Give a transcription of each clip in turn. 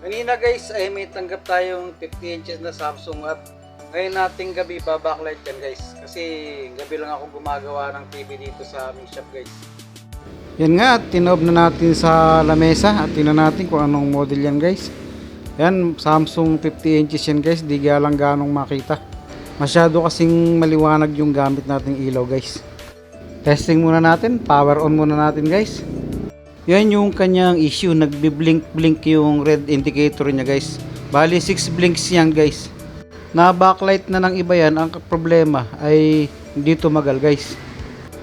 Kanina guys ay may tanggap tayong 50 inches na Samsung at ngayon nating gabi babacklight yan guys. Kasi gabi lang ako gumagawa ng TV dito sa aming shop guys. Yan nga, tinob na natin sa lamesa at tingnan natin kung anong model yan guys. Yan, Samsung 50 inches yan guys, di lang ganong makita. Masyado kasing maliwanag yung gamit nating ilaw guys. Testing muna natin, power on muna natin guys. Yan yung kanyang issue, nagbi-blink yung red indicator niya guys. Bali 6 blinks yan guys. Na backlight na ng iba yan, ang problema ay hindi tumagal guys.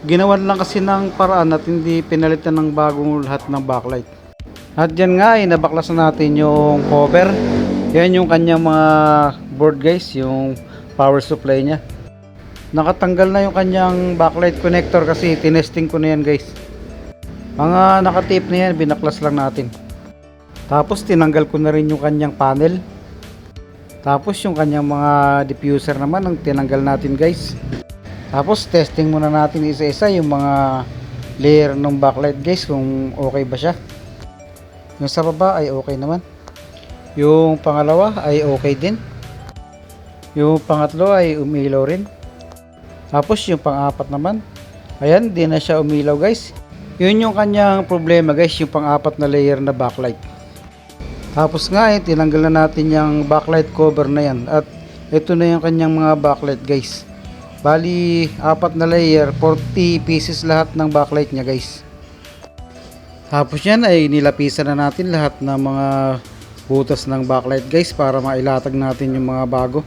Ginawan lang kasi ng paraan at hindi pinalitan ng bagong lahat ng backlight. At yan nga ay nabaklasan natin yung cover. Yan yung kanyang mga board guys, yung power supply niya. Nakatanggal na yung kanyang backlight connector kasi tinesting ko na yan guys. Mga nakatape na yan, binaklas lang natin. Tapos tinanggal ko na rin yung kanyang panel. Tapos yung kanyang mga diffuser naman ang tinanggal natin guys. Tapos testing muna natin isa-isa yung mga layer ng backlight guys kung okay ba siya. Yung sa baba ay okay naman. Yung pangalawa ay okay din. Yung pangatlo ay umilaw rin. Tapos yung pang-apat naman, ayan, di na siya umilaw guys. Yun yung kanyang problema guys, yung pang-apat na layer na backlight. Tapos nga tinanggal na natin yung backlight cover na yan. At ito na yung kanyang mga backlight guys. Bali, 4 na layer, 40 pieces lahat ng backlight niya guys. Tapos yan ay nilapisan na natin lahat ng mga butas ng backlight guys para mailatag natin yung mga bago.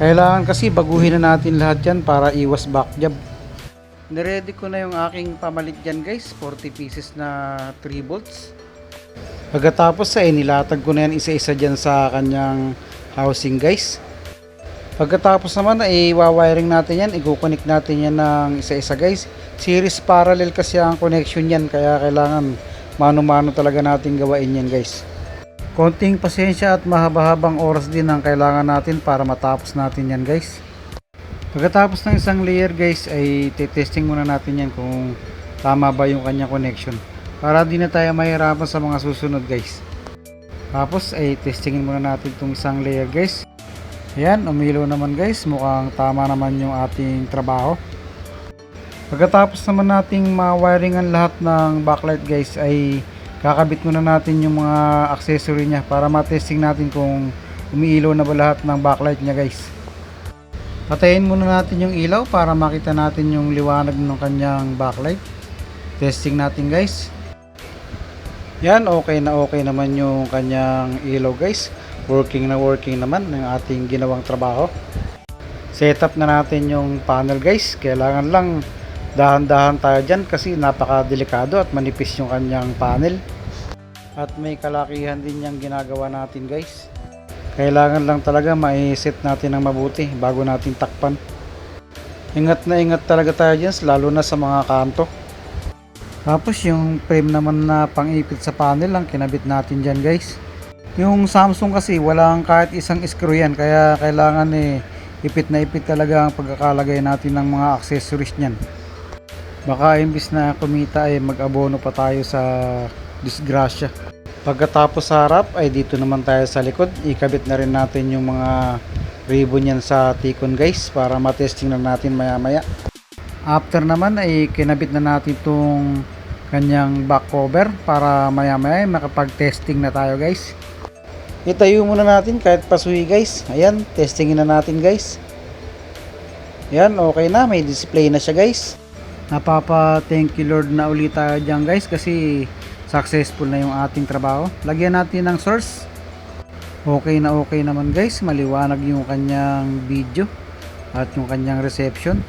Kailangan kasi baguhin na natin lahat yan para iwas backjab. Niready ko na yung aking pamalit dyan guys, 40 pieces na 3 volts. Pagkatapos ay nilatag ko na yan isa-isa dyan sa kanyang housing guys. Pagkatapos naman ay wawiring natin yan, i-connect natin yan ng isa-isa guys. Series parallel kasi ang connection yan, kaya kailangan mano-mano talaga natin gawain yan guys. Konting pasensya at mahaba-habang oras din ang kailangan natin para matapos natin yan guys. Pagkatapos ng isang layer guys ay testing muna natin yan kung tama ba yung kanyang connection para di na tayo mahirapan sa mga susunod guys. Tapos ay testingin muna natin itong isang layer guys. Ayan, umilaw naman guys, mukhang tama naman yung ating trabaho. Pagkatapos naman nating ma-wiringan lahat ng backlight guys ay kakabit muna natin yung mga accessory niya para matesting natin kung umiilaw na ba lahat ng backlight niya guys. Patayin muna natin yung ilaw para makita natin yung liwanag ng kanyang backlight. Testing natin guys. Yan, okay naman yung kanyang ilaw guys. Working naman ng ating ginawang trabaho. Setup na natin yung panel guys. Kailangan lang dahan-dahan tayo dyan kasi napaka-delikado at manipis yung kanyang panel. At may kalakihan din yung ginagawa natin guys. Kailangan lang talaga ma-set natin ng mabuti bago natin takpan. Ingat na ingat talaga tayo dyan, lalo na sa mga kanto. Tapos yung frame naman na pang-ipit sa panel lang kinabit natin dyan guys. Yung Samsung kasi walang kahit isang screw yan, kaya kailangan ipit na ipit talaga ang pagkakalagay natin ng mga accessories nyan. Baka imbis na kumita ay mag-abono pa tayo sa disgrasya. Pagkatapos sa harap ay dito naman tayo sa likod, ikabit na rin natin yung mga ribbon yan sa tikon guys para matesting lang natin maya maya. After naman ay kinabit na natin itong kanyang back cover para maya maya makapag-testing na tayo guys. Itayo muna natin kahit pasuhi guys. Ayan, testingin na natin guys. Ayan, okay na, may display na siya guys. Thank you Lord na ulit tayo dyan guys kasi successful na yung ating trabaho. Lagyan natin ng source. Okay naman guys, maliwanag yung kanyang video at yung kanyang reception.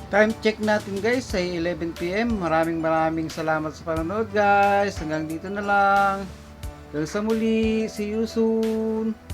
Time check natin guys ay 11 PM. Maraming salamat sa panonood guys. Hanggang dito na lang. Hanggang sa muli. See you soon.